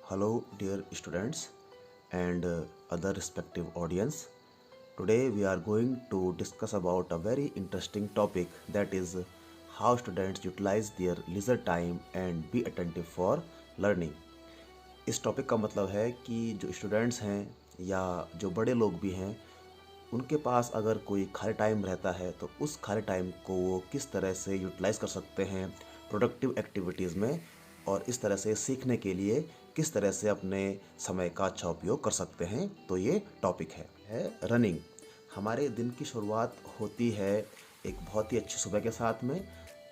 Hello, dear students and other respective audience. Today we are going to discuss about a very interesting topic, that is how students utilize their leisure time and be attentive for learning. इस topic का मतलब है कि जो students हैं या जो बड़े लोग भी हैं, उनके पास अगर कोई खाली टाइम रहता है तो उस खाली टाइम को वो किस तरह से यूटिलाइज़ कर सकते हैं प्रोडक्टिव एक्टिविटीज़ में, और इस तरह से सीखने के लिए किस तरह से अपने समय का अच्छा उपयोग कर सकते हैं। तो ये टॉपिक है रनिंग। हमारे दिन की शुरुआत होती है एक बहुत ही अच्छी सुबह के साथ में।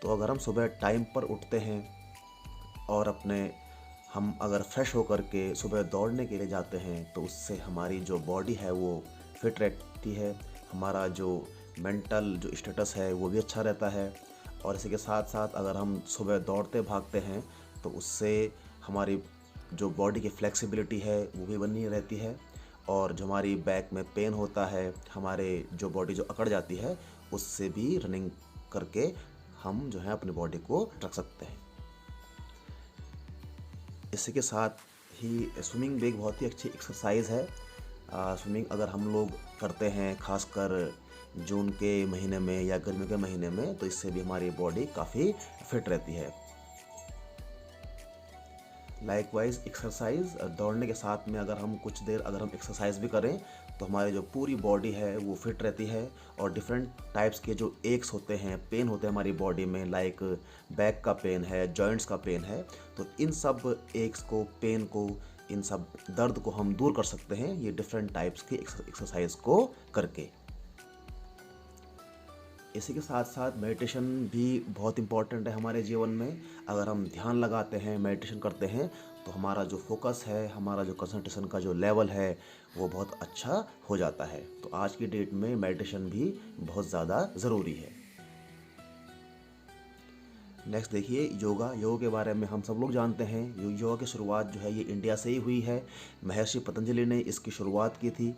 तो अगर हम सुबह टाइम पर उठते हैं और हम अगर फ्रेश होकर के सुबह दौड़ने के लिए जाते हैं तो उससे हमारी जो बॉडी है वो फिट रहती है, हमारा जो मेंटल जो स्टेटस है वो भी अच्छा रहता है। और इसी के साथ साथ अगर हम सुबह दौड़ते भागते हैं तो उससे हमारी जो बॉडी की फ्लेक्सिबिलिटी है वो भी बनी रहती है, और जो हमारी बैक में पेन होता है, हमारे जो बॉडी जो अकड़ जाती है, उससे भी रनिंग करके हम जो है अपनी बॉडी को रख सकते हैं। इसी के साथ ही स्विमिंग भी एक बहुत ही अच्छी एक्सरसाइज है। स्विमिंग अगर हम लोग करते हैं खासकर जून के महीने में या गर्मी के महीने में, तो इससे भी हमारी बॉडी काफ़ी फिट रहती है। लाइकवाइज एक्सरसाइज दौड़ने के साथ में अगर हम कुछ देर अगर हम एक्सरसाइज भी करें तो हमारी जो पूरी बॉडी है वो फिट रहती है। और डिफरेंट टाइप्स के जो एक्स होते हैं, पेन होते हैं हमारी बॉडी में, लाइक बैक का पेन है, जॉइंट्स का पेन है, तो इन सब एक्स को, पेन को, इन सब दर्द को हम दूर कर सकते हैं ये डिफरेंट टाइप्स की एक्सरसाइज को करके। इसी के साथ साथ मेडिटेशन भी बहुत इम्पॉर्टेंट है हमारे जीवन में। अगर हम ध्यान लगाते हैं, मेडिटेशन करते हैं, तो हमारा जो फोकस है, हमारा जो कंसंट्रेशन का जो लेवल है वो बहुत अच्छा हो जाता है। तो आज की डेट में मेडिटेशन भी बहुत ज़्यादा ज़रूरी है। नेक्स्ट देखिए योगा के बारे में हम सब लोग जानते हैं। योगा की शुरुआत जो है ये इंडिया से ही हुई है। महर्षि पतंजलि ने इसकी शुरुआत की थी।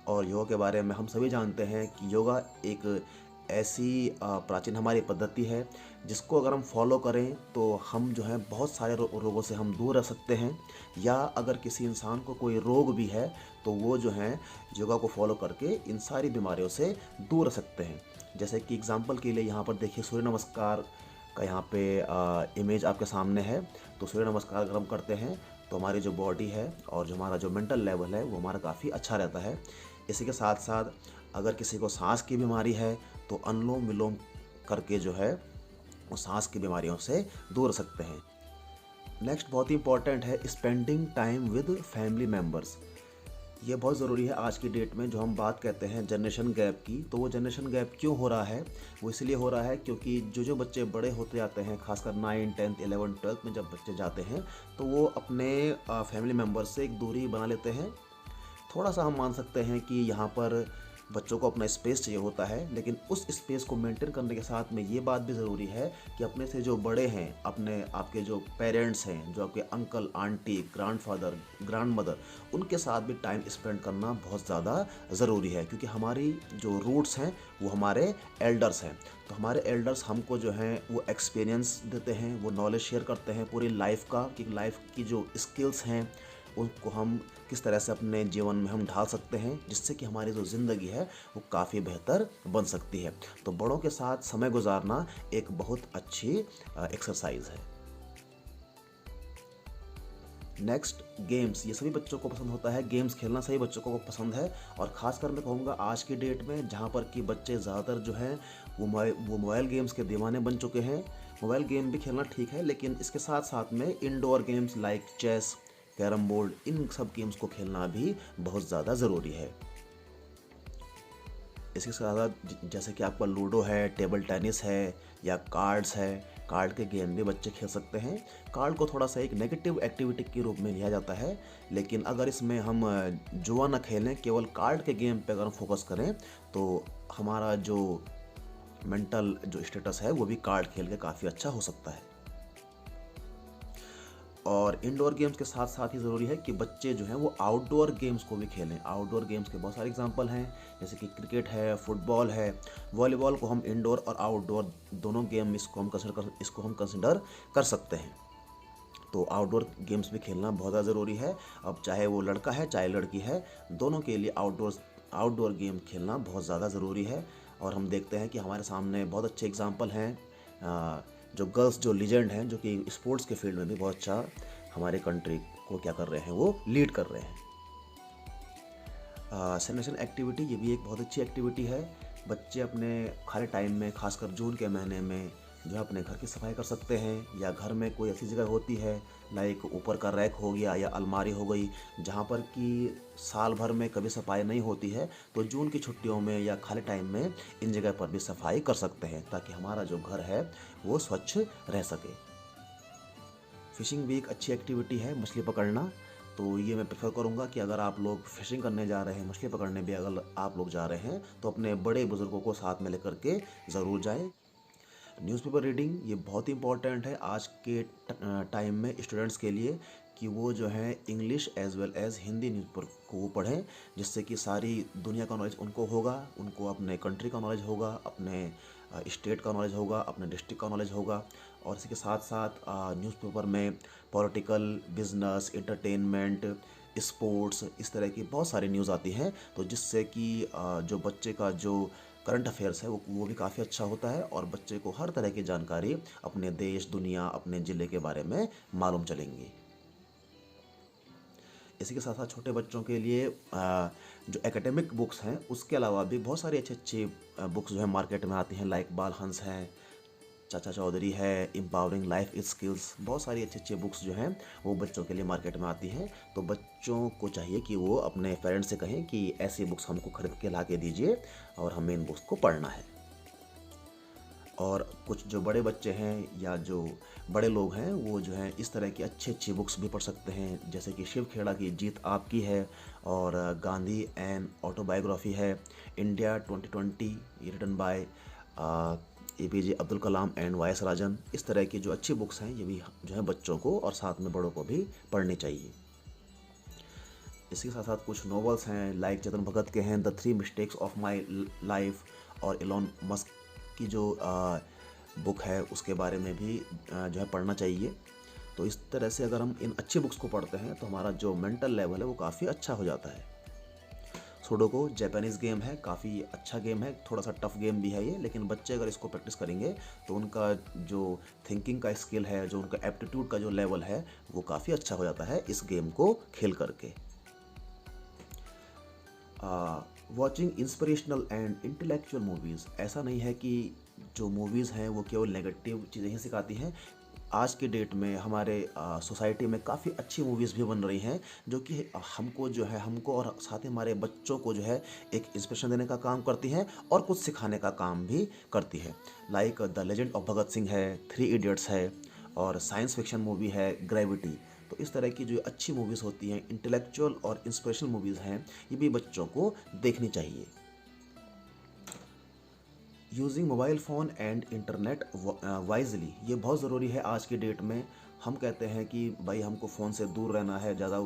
और योगा के बारे में हम सभी जानते हैं कि योगा एक ऐसी प्राचीन हमारी पद्धति है जिसको अगर हम फॉलो करें तो हम जो है बहुत सारे रोगों से हम दूर रह सकते हैं। या अगर किसी इंसान को कोई रोग भी है तो वो जो है योगा को फॉलो करके इन सारी बीमारियों से दूर रह सकते हैं। जैसे कि एग्जांपल के लिए यहाँ पर देखिए सूर्य नमस्कार का यहाँ पे इमेज आपके सामने है। तो सूर्य नमस्कार अगर हम करते हैं तो हमारी जो बॉडी है और जो हमारा जो मेंटल लेवल है वो हमारा काफ़ी अच्छा रहता है। इसी के साथ साथ अगर किसी को सांस की बीमारी है तो अनुलोम विलोम करके जो है वो सांस की बीमारियों से दूर रह सकते हैं। नेक्स्ट बहुत ही इंपॉर्टेंट है spending time with family members. ये बहुत ज़रूरी है आज की डेट में। जो हम बात कहते हैं जनरेशन गैप की, तो वो जनरेशन गैप क्यों हो रहा है? वो इसलिए हो रहा है क्योंकि जो बच्चे बड़े होते जाते हैं, खासकर 9, 10, 11, 12 में जब बच्चे जाते हैं तो वो अपने फैमिली मेम्बर से एक दूरी बना लेते हैं। थोड़ा सा हम मान सकते हैं कि यहाँ पर बच्चों को अपना स्पेस चाहिए होता है, लेकिन उस स्पेस को मेंटेन करने के साथ में ये बात भी ज़रूरी है कि अपने से जो बड़े हैं, अपने आपके जो पेरेंट्स हैं, जो आपके अंकल, आंटी, ग्रैंडफादर, ग्रैंडमदर, उनके साथ भी टाइम स्पेंड करना बहुत ज़्यादा ज़रूरी है। क्योंकि हमारी जो रूट्स हैं वो हमारे एल्डर्स हैं। तो हमारे एल्डर्स हमको जो हैं वो एक्सपीरियंस देते हैं, वो नॉलेज शेयर करते हैं पूरी लाइफ का, कि लाइफ की जो स्किल्स हैं उनको हम किस तरह से अपने जीवन में हम ढाल सकते हैं, जिससे कि हमारी जो ज़िंदगी है वो काफ़ी बेहतर बन सकती है। तो बड़ों के साथ समय गुजारना एक बहुत अच्छी एक्सरसाइज है। नेक्स्ट गेम्स, ये सभी बच्चों को पसंद होता है। गेम्स खेलना सभी बच्चों को पसंद है। और ख़ासकर मैं कहूँगा आज की डेट में जहाँ पर कि बच्चे ज़्यादातर जो हैं वो मोबाइल गेम्स के दीवाने बन चुके हैं। मोबाइल गेम भी खेलना ठीक है, लेकिन इसके साथ साथ में indoor games like chess, carrom board, इन सब गेम्स को खेलना भी बहुत ज़्यादा ज़रूरी है। इसके साथ जैसे कि आपका लूडो है, टेबल टेनिस है या कार्ड्स है, कार्ड के गेम भी बच्चे खेल सकते हैं। कार्ड को थोड़ा सा एक नेगेटिव एक्टिविटी के रूप में लिया जाता है, लेकिन अगर इसमें हम जुआ ना खेलें, केवल कार्ड के गेम पे अगर हम फोकस करें तो हमारा जो मेंटल जो स्टेटस है वो भी कार्ड खेल के काफ़ी अच्छा हो सकता है। और इंडोर गेम्स के साथ साथ ही ज़रूरी है कि बच्चे जो हैं वो आउटडोर गेम्स को भी खेलें। आउटडोर गेम्स के बहुत सारे एग्जांपल हैं, जैसे कि क्रिकेट है, फुटबॉल है, वॉलीबॉल को हम इंडोर और आउटडोर दोनों गेम इसको हम कंसिडर कर सकते हैं। तो आउटडोर गेम्स भी खेलना बहुत ज़्यादा ज़रूरी है। अब चाहे वो लड़का है चाहे लड़की है, दोनों के लिए आउटडोर गेम खेलना बहुत ज़्यादा ज़रूरी है। और हम देखते हैं कि हमारे सामने बहुत अच्छे एग्जांपल हैं, जो गर्ल्स जो लीजेंड हैं, जो कि स्पोर्ट्स के फील्ड में भी बहुत अच्छा हमारे कंट्री को क्या कर रहे हैं, वो लीड कर रहे हैं। सैनिटेशन एक्टिविटी, ये भी एक बहुत अच्छी एक्टिविटी है। बच्चे अपने खाली टाइम में, खासकर जून के महीने में, जो है अपने घर की सफाई कर सकते हैं, या घर में कोई ऐसी जगह होती है लाइक ऊपर का रैक हो गया या अलमारी हो गई, जहाँ पर कि साल भर में कभी सफाई नहीं होती है, तो जून की छुट्टियों में या खाली टाइम में इन जगह पर भी सफाई कर सकते हैं, ताकि हमारा जो घर है वो स्वच्छ रह सके। फ़िशिंग भी एक अच्छी एक्टिविटी है, मछली पकड़ना। तो ये मैं प्रेफर करूँगा कि अगर आप लोग फ़िशिंग करने जा रहे हैं, मछली पकड़ने भी अगर आप लोग जा रहे हैं, तो अपने बड़े बुज़ुर्गों को साथ में लेकर के ज़रूर जाएं। न्यूज़पेपर रीडिंग, ये बहुत ही इम्पॉर्टेंट है आज के टाइम में स्टूडेंट्स के लिए, कि वो जो है English as well as Hindi newspaper को वो पढ़ें, जिससे कि सारी दुनिया का नॉलेज उनको होगा, उनको अपने कंट्री का नॉलेज होगा, अपने स्टेट का नॉलेज होगा, अपने डिस्ट्रिक्ट का नॉलेज होगा। और इसी के साथ साथ न्यूज़पेपर में पॉलिटिकल, बिजनेस, एंटरटेनमेंट, स्पोर्ट्स, इस तरह की बहुत सारी न्यूज़ आती हैं, तो जिससे कि जो बच्चे का जो करंट अफेयर्स है वो भी काफ़ी अच्छा होता है, और बच्चे को हर तरह की जानकारी अपने देश, दुनिया, अपने ज़िले के बारे में मालूम चलेंगी। इसी के साथ साथ छोटे बच्चों के लिए जो एकेडमिक बुक्स हैं, उसके अलावा भी बहुत सारी अच्छी अच्छी बुक्स जो है मार्केट में आती हैं, लाइक बाल हंस हैं, चाचा चौधरी है, एम्पावरिंग लाइफ स्किल्स, बहुत सारी अच्छी अच्छी बुक्स जो हैं वो बच्चों के लिए मार्केट में आती हैं। तो बच्चों को चाहिए कि वो अपने पेरेंट्स से कहें कि ऐसी बुक्स हमको खरीद के ला के दीजिए और हमें इन बुक्स को पढ़ना है। और कुछ जो बड़े बच्चे हैं या जो बड़े लोग हैं, वो जो हैं इस तरह की अच्छी अच्छी बुक्स भी पढ़ सकते हैं, जैसे कि शिव खेड़ा की जीत आपकी है, और गांधी एंड ऑटोबायोग्राफी है, इंडिया 2020, ये written by APJ Abdul Kalam and Y S. Rajan. इस तरह की जो अच्छी बुक्स हैं, ये भी जो है बच्चों को और साथ में बड़ों को भी पढ़नी चाहिए। इसी के साथ साथ कुछ नॉवेल्स हैं, लाइक चेतन भगत के हैं the 3 mistakes of my life, और एलोन मस्क की जो बुक है उसके बारे में भी जो है पढ़ना चाहिए। तो इस तरह से अगर हम इन अच्छी बुक्स को पढ़ते हैं, तो हमारा जो मेंटल लेवल है वो काफ़ी अच्छा हो जाता है। सुडोको जापानीज़ गेम है, काफ़ी अच्छा गेम है, थोड़ा सा टफ गेम भी है ये, लेकिन बच्चे अगर इसको प्रैक्टिस करेंगे तो उनका जो थिंकिंग का स्किल है, जो उनका एप्टीट्यूड का जो लेवल है, वो काफ़ी अच्छा हो जाता है इस गेम को खेल करके। Watching inspirational and intellectual movies, ऐसा नहीं है कि जो मूवीज़ हैं वो केवल नेगेटिव चीज़ें ही सिखाती हैं। आज के डेट में हमारे सोसाइटी में काफ़ी अच्छी मूवीज़ भी बन रही हैं, जो कि हमको जो है, हमको और साथ ही हमारे बच्चों को जो है एक इंस्पिरेशन देने का काम करती हैं, और कुछ सिखाने का काम भी करती है। Like the legend of Bhagat Singh है, 3 इडियट्स है, और साइंस फिक्शन मूवी है ग्रेविटी। तो इस तरह की जो अच्छी मूवीज़ होती हैं, इंटेलेक्चुअल और इंस्पिरेशनल मूवीज़ हैं, ये भी बच्चों को देखनी चाहिए। Using mobile phone and internet wisely, ये बहुत ज़रूरी है आज की डेट में। हम कहते हैं कि भाई हमको फ़ोन से दूर रहना है, ज़्यादा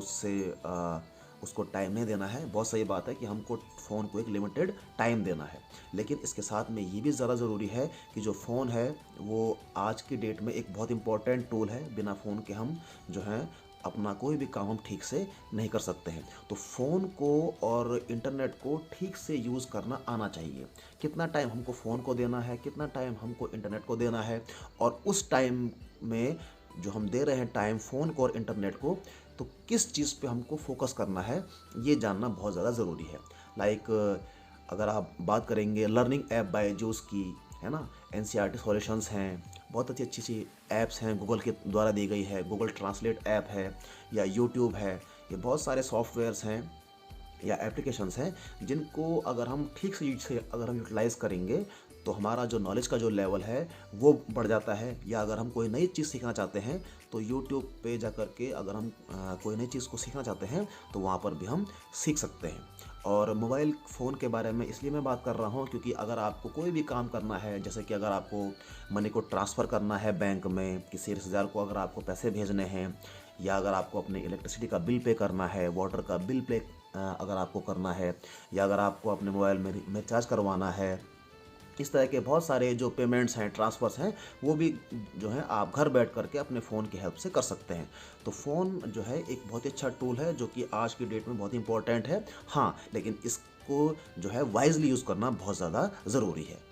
उसको टाइम नहीं देना है। बहुत सही बात है कि हमको फ़ोन को एक लिमिटेड टाइम देना है, लेकिन इसके साथ में ये भी ज़्यादा ज़रूरी है कि जो फ़ोन है वो आज की डेट में एक बहुत इंपॉर्टेंट टूल है। बिना फ़ोन के हम जो हैं अपना कोई भी काम हम ठीक से नहीं कर सकते हैं। तो फ़ोन को और इंटरनेट को ठीक से यूज़ करना आना चाहिए। कितना टाइम हमको फ़ोन को देना है, कितना टाइम हमको इंटरनेट को देना है, और उस टाइम में जो हम दे रहे हैं टाइम फ़ोन को और इंटरनेट को, तो किस चीज़ पे हमको फोकस करना है, ये जानना बहुत ज़्यादा ज़रूरी है। लाइक अगर आप बात करेंगे लर्निंग ऐप बायजूस की, है ना, NCERT सॉल्यूशंस हैं, बहुत अच्छी अच्छी ऐप्स हैं, गूगल के द्वारा दी गई है, गूगल ट्रांसलेट ऐप है, या यूट्यूब है, ये बहुत सारे सॉफ्टवेयर्स हैं या एप्लीकेशंस हैं, जिनको अगर हम ठीक से अगर हम यूटिलाइज़ करेंगे, तो हमारा जो नॉलेज का जो लेवल है वो बढ़ जाता है। या अगर हम कोई नई चीज़ सीखना चाहते हैं, तो यूट्यूब पे जा कर के अगर हम कोई नई चीज़ को सीखना चाहते हैं, तो वहाँ पर भी हम सीख सकते हैं। और मोबाइल फ़ोन के बारे में इसलिए मैं बात कर रहा हूँ, क्योंकि अगर आपको कोई भी काम करना है, जैसे कि अगर आपको मनी को ट्रांसफ़र करना है बैंक में, किसी रिश्तेदार को अगर आपको पैसे भेजने हैं, या अगर आपको अपने इलेक्ट्रिसिटी का बिल पे करना है, वाटर का बिल पे अगर आपको करना है, या अगर आपको अपने मोबाइल में रिचार्ज करवाना है, इस तरह के बहुत सारे जो पेमेंट्स हैं, ट्रांसफ़र्स हैं, वो भी जो है आप घर बैठ कर के अपने फ़ोन की हेल्प से कर सकते हैं। तो फ़ोन जो है एक बहुत ही अच्छा टूल है जो कि आज की डेट में बहुत ही इम्पोर्टेंट है। हाँ, लेकिन इसको जो है वाइज़ली यूज़ करना बहुत ज़्यादा ज़रूरी है।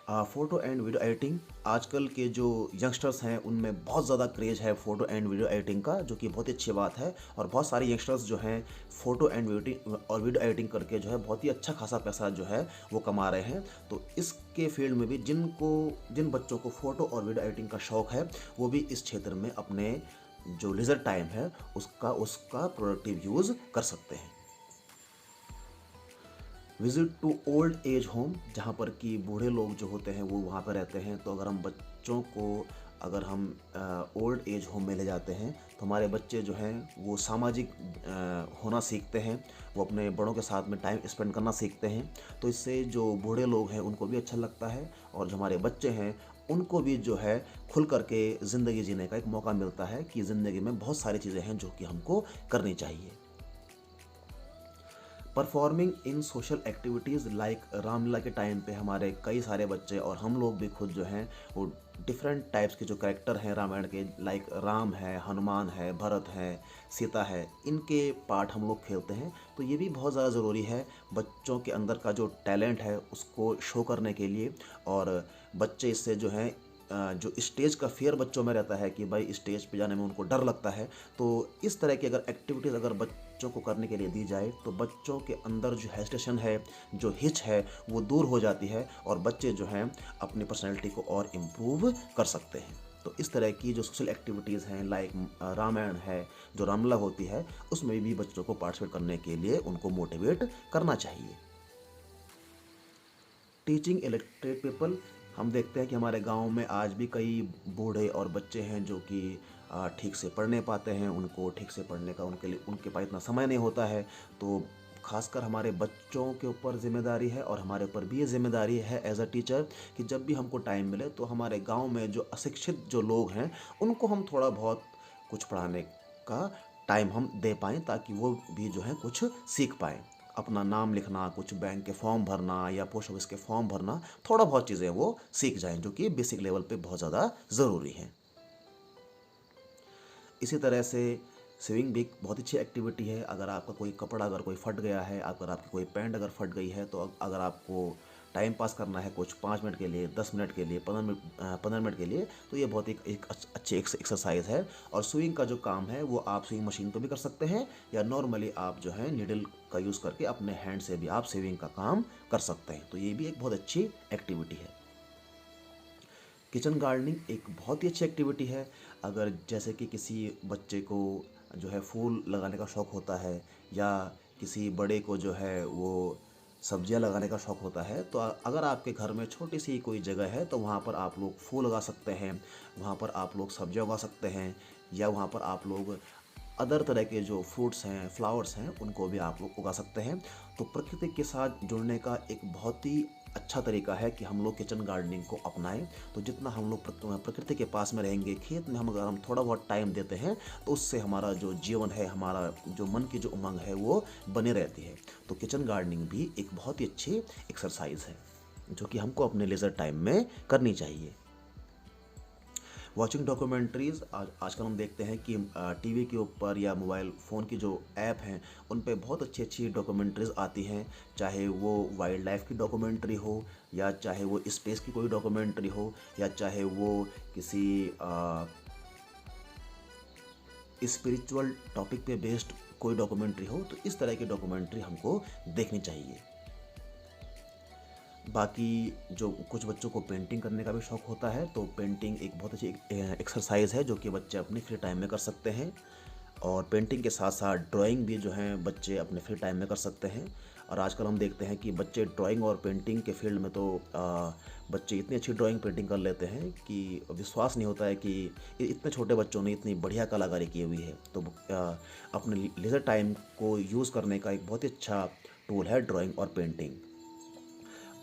फ़ोटो एंड वीडियो एडिटिंग, आजकल के जो यंगस्टर्स हैं उनमें बहुत ज़्यादा क्रेज़ है फ़ोटो एंड वीडियो एडिटिंग का, जो कि बहुत ही अच्छी बात है। और बहुत सारे यंगस्टर्स जो हैं फ़ोटो एंड वीडियो एडिटिंग करके जो है बहुत ही अच्छा खासा पैसा जो है वो कमा रहे हैं। तो इसके फील्ड में भी जिन बच्चों को फ़ोटो और वीडियो एडिटिंग का शौक़ है, वो भी इस क्षेत्र में अपने जो लीजर टाइम है उसका प्रोडक्टिव यूज़ कर सकते हैं। Visit to old age home, जहाँ पर कि बूढ़े लोग जो होते हैं वो वहाँ पर रहते हैं। तो अगर हम बच्चों को अगर हम ओल्ड एज होम में ले जाते हैं तो हमारे बच्चे जो हैं वो सामाजिक होना सीखते हैं, वो अपने बड़ों के साथ में टाइम स्पेंड करना सीखते हैं। तो इससे जो बूढ़े लोग हैं उनको भी अच्छा लगता है, और जो हमारे बच्चे हैं उनको भी जो है खुल करके ज़िंदगी जीने का एक मौका मिलता है कि ज़िंदगी में बहुत सारी चीज़ें हैं जो कि हमको करनी चाहिए। Performing in social activities like Ramlila के टाइम पे हमारे कई सारे बच्चे और हम लोग भी खुद जो हैं वो डिफरेंट टाइप्स के जो कैरेक्टर हैं रामायण के, लाइक राम है, हनुमान है, भरत है, सीता है, इनके पार्ट हम लोग खेलते हैं। तो ये भी बहुत ज़्यादा ज़रूरी है बच्चों के अंदर का जो टैलेंट है उसको शो करने के लिए। और बच्चे इससे जो हैं जो स्टेज का फ़ियर बच्चों में रहता है कि भाई स्टेज पे जाने में उनको डर लगता है, तो इस तरह की अगर एक्टिविटीज़ अगर बच्चों को करने के लिए दी जाए तो बच्चों के अंदर जो हेजिटेशन है, जो हिच है, वो दूर हो जाती है और बच्चे जो हैं अपनी पर्सनैलिटी को और इम्प्रूव कर सकते हैं। तो इस तरह की जो सोशल एक्टिविटीज़ हैं लाइक रामायण है, जो रामलीला होती है, उसमें भी बच्चों को पार्टिसिपेट करने के लिए उनको मोटिवेट करना चाहिए। टीचिंग इलिटरेट पीपल, हम देखते हैं कि हमारे गांव में आज भी कई बूढ़े और बच्चे हैं जो कि ठीक से पढ़ नहीं पाते हैं, उनको ठीक से पढ़ने का उनके पास इतना समय नहीं होता है। तो खासकर हमारे बच्चों के ऊपर ज़िम्मेदारी है और हमारे ऊपर भी ये ज़िम्मेदारी है एज अ टीचर कि जब भी हमको टाइम मिले तो हमारे गांव में जो अशिक्षित जो लोग हैं उनको हम थोड़ा बहुत कुछ पढ़ाने का टाइम हम दे पाएँ, ताकि वो भी जो है कुछ सीख पाएँ। अपना नाम लिखना, कुछ बैंक के फॉर्म भरना या पोस्ट ऑफिस के फॉर्म भरना, थोड़ा बहुत चीज़ें वो सीख जाएँ जो कि बेसिक लेवल पे बहुत ज़्यादा ज़रूरी हैं। इसी तरह से स्विमिंग भी एक बहुत अच्छी एक्टिविटी है। अगर आपका कोई कपड़ा अगर कोई फट गया है, अगर आपकी कोई पैंट अगर फट गई है, तो अगर आपको टाइम पास करना है कुछ 5 मिनट के लिए, 10 मिनट के लिए, 15 मिनट के लिए, तो ये बहुत एक अच्छी एक्सरसाइज है। और स्विंग का जो काम है वो आप स्विंग मशीन पर भी कर सकते हैं या नॉर्मली आप जो है नीडल का यूज़ करके अपने हैंड से भी आप स्विंग का काम कर सकते हैं। तो ये भी एक बहुत अच्छी एक्टिविटी है। किचन गार्डनिंग एक बहुत ही अच्छी एक्टिविटी है। अगर जैसे कि किसी बच्चे को जो है फूल लगाने का शौक़ होता है, या किसी बड़े को जो है वो सब्जियां लगाने का शौक़ होता है, तो अगर आपके घर में छोटी सी कोई जगह है तो वहाँ पर आप लोग फूल लगा सकते हैं, वहाँ पर आप लोग सब्जियां उगा सकते हैं, या वहाँ पर आप लोग अदर तरह के जो फ्रूट्स हैं, फ्लावर्स हैं, उनको भी आप लोग उगा सकते हैं। तो प्रकृति के साथ जुड़ने का एक बहुत ही अच्छा तरीका है कि हम लोग किचन गार्डनिंग को अपनाएं। तो जितना हम लोग प्रकृति के पास में रहेंगे, खेत में अगर हम थोड़ा बहुत टाइम देते हैं, तो उससे हमारा जो जीवन है, हमारा जो मन की जो उमंग है वो बनी रहती है। तो किचन गार्डनिंग भी एक बहुत ही अच्छी एक्सरसाइज है जो कि हमको अपने लेजर टाइम में करनी चाहिए। वॉचिंग डॉक्यूमेंट्रीज़, आजकल हम देखते हैं कि टीवी के ऊपर या मोबाइल फ़ोन की जो ऐप हैं उन पे बहुत अच्छी अच्छी डॉक्यूमेंट्रीज़ आती हैं, चाहे वो वाइल्ड लाइफ की डॉक्यूमेंट्री हो, या चाहे वो स्पेस की कोई डॉक्यूमेंट्री हो, या चाहे वो किसी स्पिरिचुअल टॉपिक पे बेस्ड कोई डॉक्यूमेंट्री हो। तो इस तरह की डॉक्यूमेंट्री हमको देखनी चाहिए। बाकी जो कुछ बच्चों को पेंटिंग करने का भी शौक़ होता है, तो पेंटिंग एक बहुत अच्छी एक्सरसाइज है जो कि बच्चे अपने फ्री टाइम में कर सकते हैं। और पेंटिंग के साथ साथ ड्राइंग भी जो है बच्चे अपने फ्री टाइम में कर सकते हैं। और आजकल हम देखते हैं कि बच्चे ड्राइंग और पेंटिंग के फील्ड में तो बच्चे इतनी अच्छी ड्राइंग पेंटिंग कर लेते हैं कि विश्वास नहीं होता है कि इतने छोटे बच्चों ने इतनी बढ़िया कलाकारी की हुई है। तो अपने लेजर टाइम को यूज़ करने का एक बहुत ही अच्छा टूल है ड्राइंग और पेंटिंग।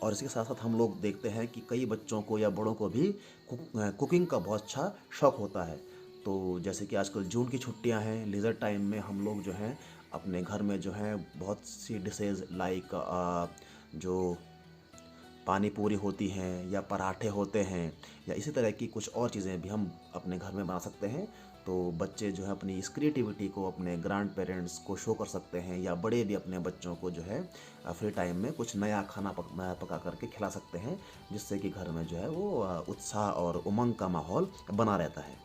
और इसके साथ साथ हम लोग देखते हैं कि कई बच्चों को या बड़ों को भी कुकिंग का बहुत अच्छा शौक़ होता है। तो जैसे कि आजकल जून की छुट्टियां हैं, लेज़र टाइम में हम लोग जो हैं अपने घर में जो हैं बहुत सी डिशेज़ लाइक जो पानी पूरी होती हैं या पराठे होते हैं या इसी तरह की कुछ और चीज़ें भी हम अपने घर में बना सकते हैं। तो बच्चे जो है अपनी इस क्रिएटिविटी को अपने ग्रैंड पेरेंट्स को शो कर सकते हैं, या बड़े भी अपने बच्चों को जो है फ्री टाइम में कुछ नया खाना पका करके खिला सकते हैं, जिससे कि घर में जो है वो उत्साह और उमंग का माहौल बना रहता है।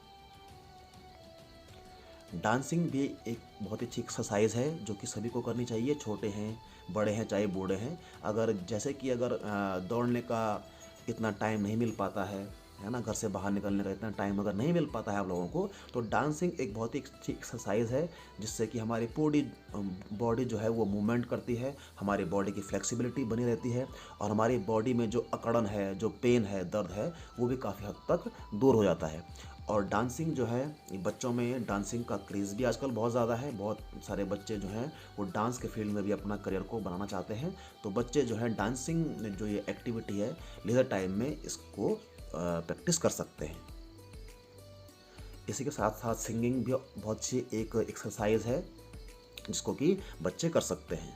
डांसिंग भी एक बहुत अच्छी एक्सरसाइज है जो कि सभी को करनी चाहिए, छोटे हैं बड़े हैं चाहे बूढ़े हैं। अगर जैसे कि अगर दौड़ने का इतना टाइम नहीं मिल पाता है ना, घर से बाहर निकलने का इतना टाइम अगर नहीं मिल पाता है आप लोगों को, तो डांसिंग एक बहुत ही अच्छी एक्सरसाइज है, जिससे कि हमारी पूरी बॉडी जो है वो मूवमेंट करती है, हमारी बॉडी की फ्लेक्सिबिलिटी बनी रहती है, और हमारी बॉडी में जो अकड़न है, जो पेन है, दर्द है, वो भी काफ़ी हद तक दूर हो जाता है। और डांसिंग जो है, बच्चों में डांसिंग का क्रेज़ भी आजकल बहुत ज़्यादा है। बहुत सारे बच्चे जो हैं वो डांस के फील्ड में भी अपना करियर को बनाना चाहते हैं। तो बच्चे जो हैं डांसिंग जो ये एक्टिविटी है, लेजर टाइम में इसको प्रैक्टिस कर सकते हैं। इसी के साथ साथ सिंगिंग भी बहुत अच्छी एक एक्सरसाइज है जिसको कि बच्चे कर सकते हैं।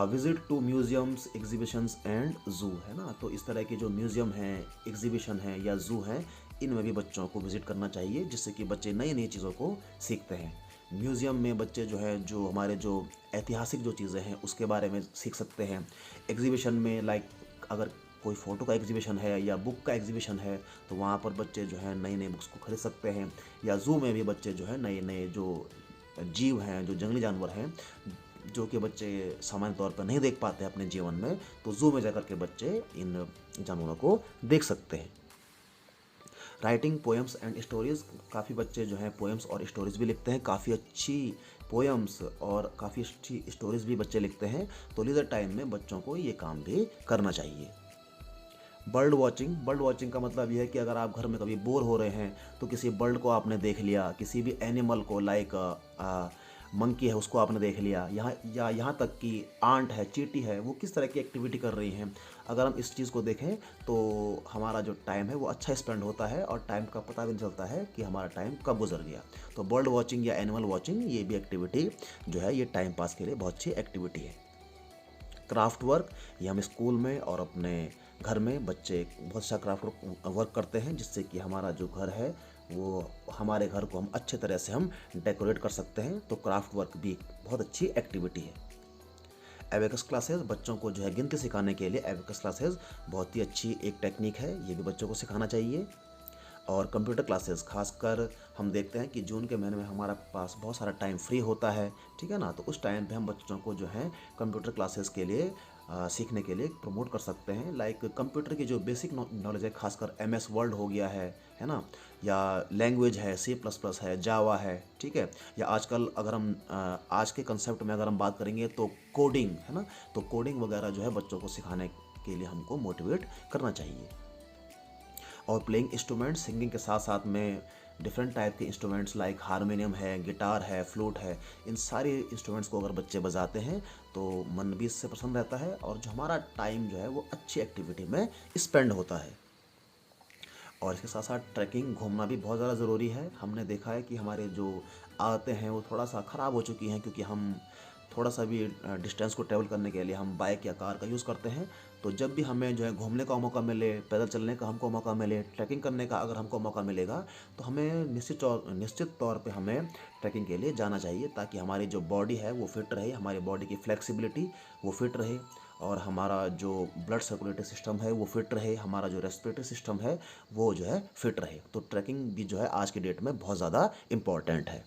Visit to museums, exhibitions and zoo, है ना। तो इस तरह के जो म्यूज़ियम हैं, एग्जीबिशन हैं या ज़ू हैं, इनमें भी बच्चों को विज़िट करना चाहिए, जिससे कि बच्चे नई नई चीज़ों को सीखते हैं। म्यूज़ियम में बच्चे जो है जो हमारे जो ऐतिहासिक जो चीज़ें हैं उसके बारे में सीख सकते हैं। एग्जीबिशन में लाइक अगर कोई फ़ोटो का एग्जीबिशन है या बुक का एग्जीबिशन है, तो वहाँ पर बच्चे जो है नई नई बुक्स को खरीद सकते हैं। या ज़ू में भी बच्चे जो है नए नए जो जीव हैं, जो जंगली जानवर हैं, जो कि बच्चे सामान्य तौर पर नहीं देख पाते अपने जीवन में, तो ज़ू में जाकर के बच्चे इन जानवरों को देख सकते हैं। राइटिंग पोएम्स एंड स्टोरीज़, काफ़ी बच्चे जो हैं पोएम्स और स्टोरीज़ भी लिखते हैं, काफ़ी अच्छी पोएम्स और काफ़ी अच्छी स्टोरीज़ भी बच्चे लिखते हैं। तो लीजर टाइम में बच्चों को ये काम भी करना चाहिए। बर्ड वॉचिंग, बर्ड वॉचिंग का मतलब ये है कि अगर आप घर में कभी बोर हो रहे हैं तो किसी बर्ड को आपने देख लिया, किसी भी एनिमल को लाइक मंकी है उसको आपने देख लिया, यहाँ तक कि आंट है, चींटी है, वो किस तरह की एक्टिविटी कर रही हैं, अगर हम इस चीज़ को देखें तो हमारा जो टाइम है वो अच्छा स्पेंड होता है और टाइम का पता भी नहीं चलता है कि हमारा टाइम कब गुजर गया। तो बर्ड वॉचिंग या एनिमल वॉचिंग, ये भी एक्टिविटी जो है ये टाइम पास के लिए बहुत अच्छी एक्टिविटी है। क्राफ्ट वर्क, ये हम स्कूल में और अपने घर में बच्चे बहुत अच्छा क्राफ्ट वर्क करते हैं, जिससे कि हमारा जो घर है वो हमारे घर को हम अच्छे तरह से हम डेकोरेट कर सकते हैं। तो क्राफ्ट वर्क भी बहुत अच्छी एक्टिविटी है। एबेकस क्लासेस, बच्चों को जो है गिनती सिखाने के लिए एबेकस क्लासेस बहुत ही अच्छी एक टेक्निक है, ये भी बच्चों को सिखाना चाहिए। और कंप्यूटर क्लासेस, खासकर हम देखते हैं कि जून के महीने में हमारा पास बहुत सारा टाइम फ्री होता है, ठीक है ना। तो उस टाइम पे हम बच्चों को जो है कंप्यूटर क्लासेस के लिए सीखने के लिए प्रमोट कर सकते हैं। लाइक कंप्यूटर की जो बेसिक नॉलेज है, खासकर MS वर्ड हो गया है ना, या लैंग्वेज है C++ है, जावा है, ठीक है। या आजकल अगर हम आज के कंसेप्ट में अगर हम बात करेंगे तो कोडिंग, है ना। तो कोडिंग वगैरह जो है बच्चों को सिखाने के लिए हमको मोटिवेट करना चाहिए। और प्लेइंग इंस्ट्रूमेंट्स, सिंगिंग के साथ साथ में डिफरेंट टाइप के इंस्ट्रूमेंट्स लाइक हारमोनियम है, गिटार है, फ्लूट है, इन सारे इंस्ट्रूमेंट्स को अगर बच्चे बजाते हैं तो मन भी इससे प्रसन्न रहता है और जो हमारा टाइम जो है वो अच्छी एक्टिविटी में स्पेंड होता है। और इसके साथ साथ ट्रैकिंग, घूमना भी बहुत ज़्यादा ज़रूरी है। हमने देखा है कि हमारे जो आदतें हैं वो थोड़ा सा ख़राब हो चुकी हैं, क्योंकि हम थोड़ा सा भी डिस्टेंस को ट्रैवल करने के लिए हम बाइक या कार का यूज़ करते हैं। तो जब भी हमें जो है घूमने का मौका मिले, पैदल चलने का हमको मौका मिले, ट्रैकिंग करने का अगर हमको मौका मिलेगा, तो हमें निश्चित तौर पे हमें ट्रैकिंग के लिए जाना चाहिए, ताकि हमारी जो बॉडी है वो फिट रहे, हमारी बॉडी की फ्लेक्सिबिलिटी वो फिट रहे, और हमारा जो ब्लड सर्कुलेटरी सिस्टम है वो फिट रहे, हमारा जो रेस्पिरेटरी सिस्टम है वो जो है फिट रहे। तो ट्रैकिंग भी जो है आज की डेट में बहुत ज़्यादा इम्पॉर्टेंट है।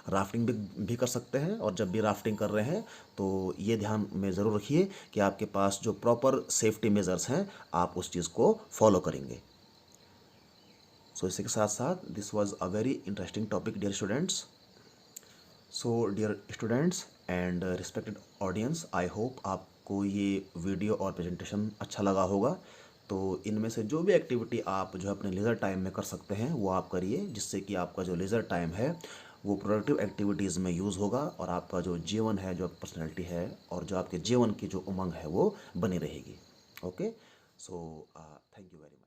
राफ्टिंग भी कर सकते हैं, और जब भी राफ्टिंग कर रहे हैं तो ये ध्यान में ज़रूर रखिए कि आपके पास जो प्रॉपर सेफ्टी मेजर्स हैं आप उस चीज़ को फॉलो करेंगे। सो इसी के साथ साथ this was a very interesting topic dear students. So dear students and respected audience, I hope आपको ये वीडियो और प्रेजेंटेशन अच्छा लगा होगा। तो इनमें से जो भी एक्टिविटी आप जो है अपने लेज़र टाइम में कर सकते हैं वो आप करिए, जिससे कि आपका जो लेज़र टाइम है वो प्रोडक्टिव एक्टिविटीज़ में यूज़ होगा, और आपका जो जीवन है, जो पर्सनैलिटी है, और जो आपके जीवन की जो उमंग है वो बनी रहेगी। Okay, so thank you very much.